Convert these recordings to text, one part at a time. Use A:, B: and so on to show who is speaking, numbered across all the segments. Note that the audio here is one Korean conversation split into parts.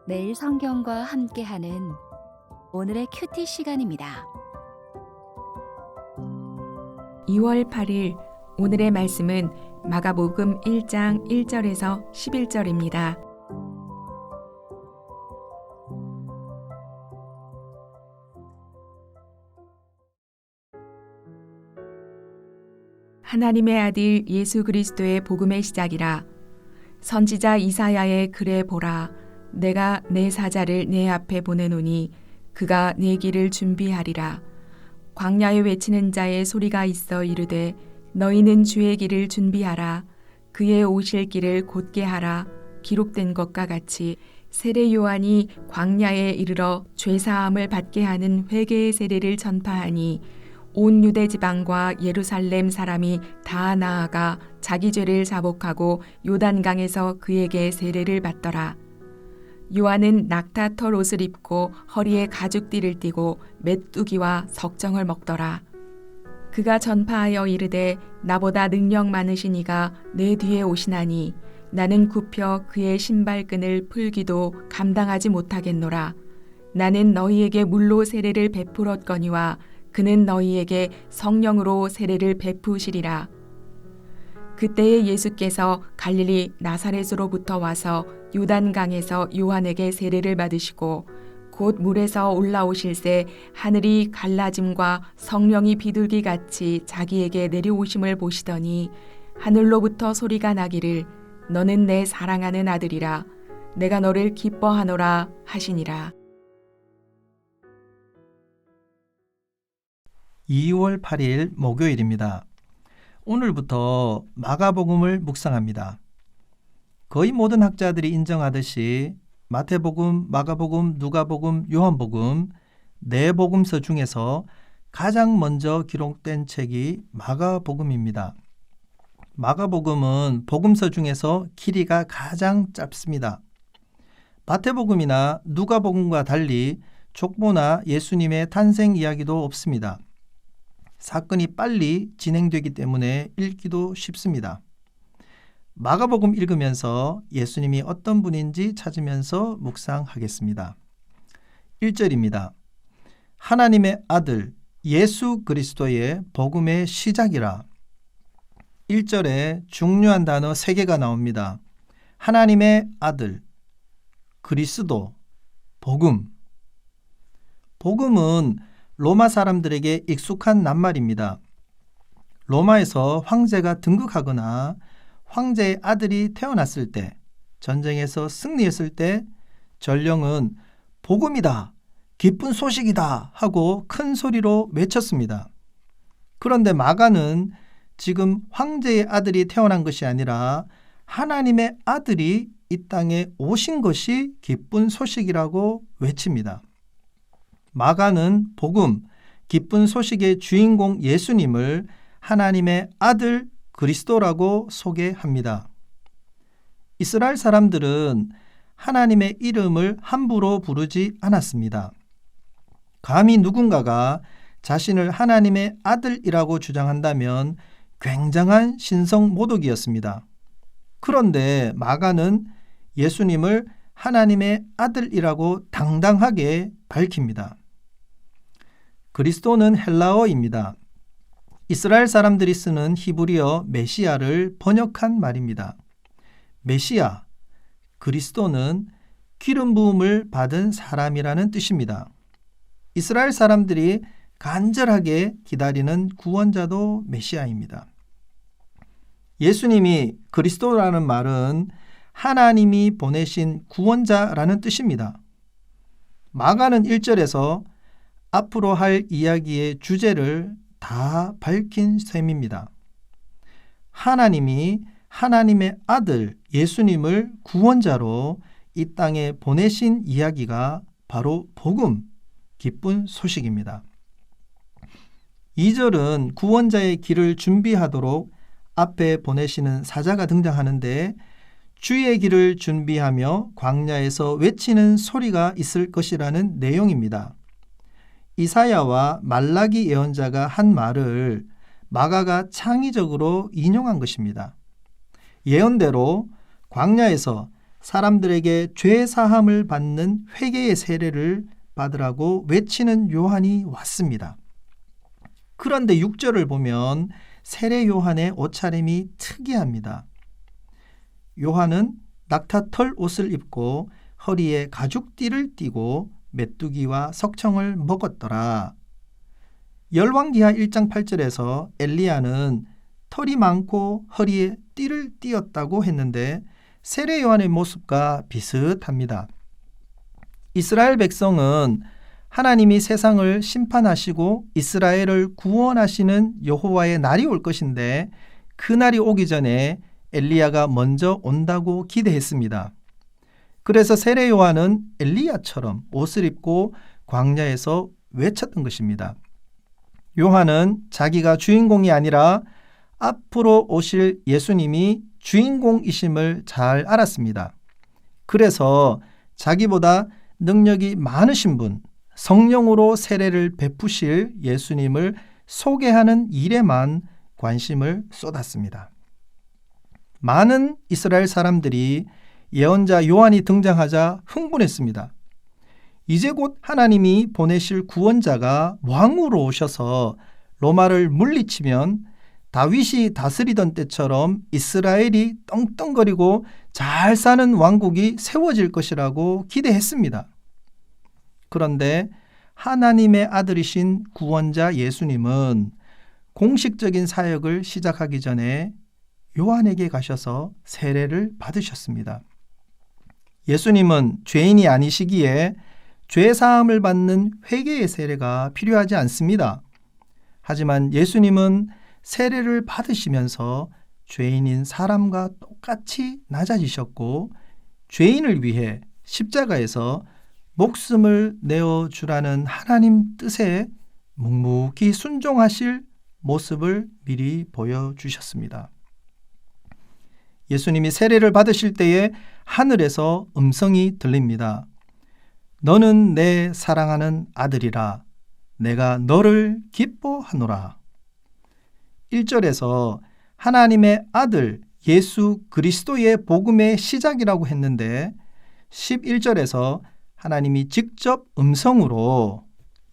A: 매일 성경과 함께하는 오늘의 큐티 시간입니다.
B: 2월 8일 오늘의 말씀은 마가복음 1장 1절에서 11절입니다. 하나님의 아들 예수 그리스도의 복음의 시작이라. 선지자 이사야의 글에 보라. 내가 내 사자를 내 앞에 보내노니 그가 내 길을 준비하리라. 광야에 외치는 자의 소리가 있어 이르되 너희는 주의 길을 준비하라. 그의 오실 길을 곧게 하라. 기록된 것과 같이 세례 요한이 광야에 이르러 죄사함을 받게 하는 회개의 세례를 전파하니 온 유대 지방과 예루살렘 사람이 다 나아가 자기 죄를 자복하고 요단강에서 그에게 세례를 받더라. 요한은 낙타털 옷을 입고 허리에 가죽띠를 띠고 메뚜기와 석정을 먹더라. 그가 전파하여 이르되 나보다 능력 많으신 이가 내 뒤에 오시나니 나는 굽혀 그의 신발끈을 풀기도 감당하지 못하겠노라. 나는 너희에게 물로 세례를 베풀었거니와 그는 너희에게 성령으로 세례를 베푸시리라. 그때에 예수께서 갈릴리 나사렛으로부터 와서 요단강에서 요한에게 세례를 받으시고 곧 물에서 올라오실새 하늘이 갈라짐과 성령이 비둘기 같이 자기에게 내려오심을 보시더니 하늘로부터 소리가 나기를 너는 내 사랑하는 아들이라 내가 너를 기뻐하노라 하시니라.
C: 2월 8일 목요일입니다. 오늘부터 마가복음을 묵상합니다. 거의 모든 학자들이 인정하듯이 마태복음, 마가복음, 누가복음, 요한복음 네 복음서 중에서 가장 먼저 기록된 책이 마가복음입니다. 마가복음은 복음서 중에서 길이가 가장 짧습니다. 마태복음이나 누가복음과 달리 족보나 예수님의 탄생 이야기도 없습니다. 사건이 빨리 진행되기 때문에 읽기도 쉽습니다. 마가복음 읽으면서 예수님이 어떤 분인지 찾으면서 묵상하겠습니다. 1절입니다. 하나님의 아들 예수 그리스도의 복음의 시작이라. 1절에 중요한 단어 3개가 나옵니다. 하나님의 아들, 그리스도, 복음. 복음은 로마 사람들에게 익숙한 낱말입니다. 로마에서 황제가 등극하거나 황제의 아들이 태어났을 때, 전쟁에서 승리했을 때 전령은 복음이다, 기쁜 소식이다 하고 큰 소리로 외쳤습니다. 그런데 마가는 지금 황제의 아들이 태어난 것이 아니라 하나님의 아들이 이 땅에 오신 것이 기쁜 소식이라고 외칩니다. 마가는 복음, 기쁜 소식의 주인공 예수님을 하나님의 아들 그리스도라고 소개합니다. 이스라엘 사람들은 하나님의 이름을 함부로 부르지 않았습니다. 감히 누군가가 자신을 하나님의 아들이라고 주장한다면 굉장한 신성 모독이었습니다. 그런데 마가는 예수님을 하나님의 아들이라고 당당하게 밝힙니다. 그리스도는 헬라어입니다. 이스라엘 사람들이 쓰는 히브리어 메시아를 번역한 말입니다. 메시아, 그리스도는 기름 부음을 받은 사람이라는 뜻입니다. 이스라엘 사람들이 간절하게 기다리는 구원자도 메시아입니다. 예수님이 그리스도라는 말은 하나님이 보내신 구원자라는 뜻입니다. 마가는 1절에서 앞으로 할 이야기의 주제를 다 밝힌 셈입니다. 하나님이 하나님의 아들 예수님을 구원자로 이 땅에 보내신 이야기가 바로 복음, 기쁜 소식입니다. 2절은 구원자의 길을 준비하도록 앞에 보내시는 사자가 등장하는데 주의 길을 준비하며 광야에서 외치는 소리가 있을 것이라는 내용입니다. 이사야와 말라기 예언자가 한 말을 마가가 창의적으로 인용한 것입니다. 예언대로 광야에서 사람들에게 죄 사함을 받는 회개의 세례를 받으라고 외치는 요한이 왔습니다. 그런데 6절을 보면 세례 요한의 옷차림이 특이합니다. 요한은 낙타털 옷을 입고 허리에 가죽띠를 띠고 메뚜기와 석청을 먹었더라. 열왕기하 1장 8절에서 엘리야는 털이 많고 허리에 띠를 띠었다고 했는데 세례 요한의 모습과 비슷합니다. 이스라엘 백성은 하나님이 세상을 심판하시고 이스라엘을 구원하시는 여호와의 날이 올 것인데 그 날이 오기 전에 엘리야가 먼저 온다고 기대했습니다. 그래서 세례 요한은 엘리야처럼 옷을 입고 광야에서 외쳤던 것입니다. 요한은 자기가 주인공이 아니라 앞으로 오실 예수님이 주인공이심을 잘 알았습니다. 그래서 자기보다 능력이 많으신 분, 성령으로 세례를 베푸실 예수님을 소개하는 일에만 관심을 쏟았습니다. 많은 이스라엘 사람들이 예언자 요한이 등장하자 흥분했습니다. 이제 곧 하나님이 보내실 구원자가 왕으로 오셔서 로마를 물리치면 다윗이 다스리던 때처럼 이스라엘이 떵떵거리고 잘 사는 왕국이 세워질 것이라고 기대했습니다. 그런데 하나님의 아들이신 구원자 예수님은 공식적인 사역을 시작하기 전에 요한에게 가셔서 세례를 받으셨습니다. 예수님은 죄인이 아니시기에 죄사함을 받는 회개의 세례가 필요하지 않습니다. 하지만 예수님은 세례를 받으시면서 죄인인 사람과 똑같이 낮아지셨고 죄인을 위해 십자가에서 목숨을 내어주라는 하나님 뜻에 묵묵히 순종하실 모습을 미리 보여주셨습니다. 예수님이 세례를 받으실 때에 하늘에서 음성이 들립니다. 너는 내 사랑하는 아들이라 내가 너를 기뻐하노라. 1절에서 하나님의 아들 예수 그리스도의 복음의 시작이라고 했는데 11절에서 하나님이 직접 음성으로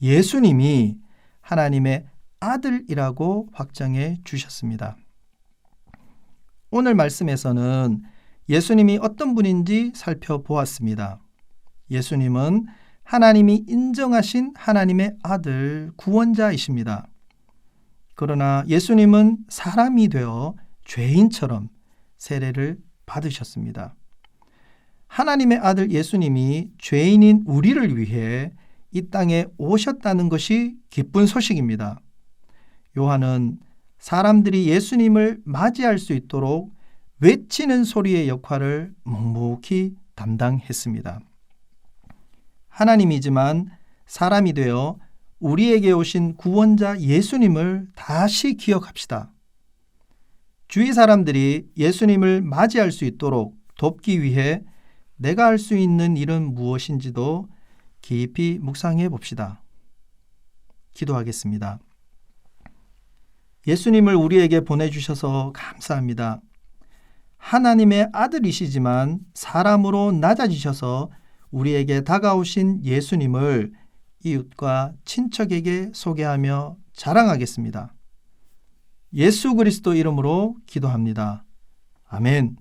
C: 예수님이 하나님의 아들이라고 확정해 주셨습니다. 오늘 말씀에서는 예수님이 어떤 분인지 살펴보았습니다. 예수님은 하나님이 인정하신 하나님의 아들 구원자이십니다. 그러나 예수님은 사람이 되어 죄인처럼 세례를 받으셨습니다. 하나님의 아들 예수님이 죄인인 우리를 위해 이 땅에 오셨다는 것이 기쁜 소식입니다. 요한은 사람들이 예수님을 맞이할 수 있도록 외치는 소리의 역할을 묵묵히 담당했습니다. 하나님이지만 사람이 되어 우리에게 오신 구원자 예수님을 다시 기억합시다. 주위 사람들이 예수님을 맞이할 수 있도록 돕기 위해 내가 할 수 있는 일은 무엇인지도 깊이 묵상해 봅시다. 기도하겠습니다. 예수님을 우리에게 보내주셔서 감사합니다. 하나님의 아들이시지만 사람으로 낮아지셔서 우리에게 다가오신 예수님을 이웃과 친척에게 소개하며 자랑하겠습니다. 예수 그리스도 이름으로 기도합니다. 아멘.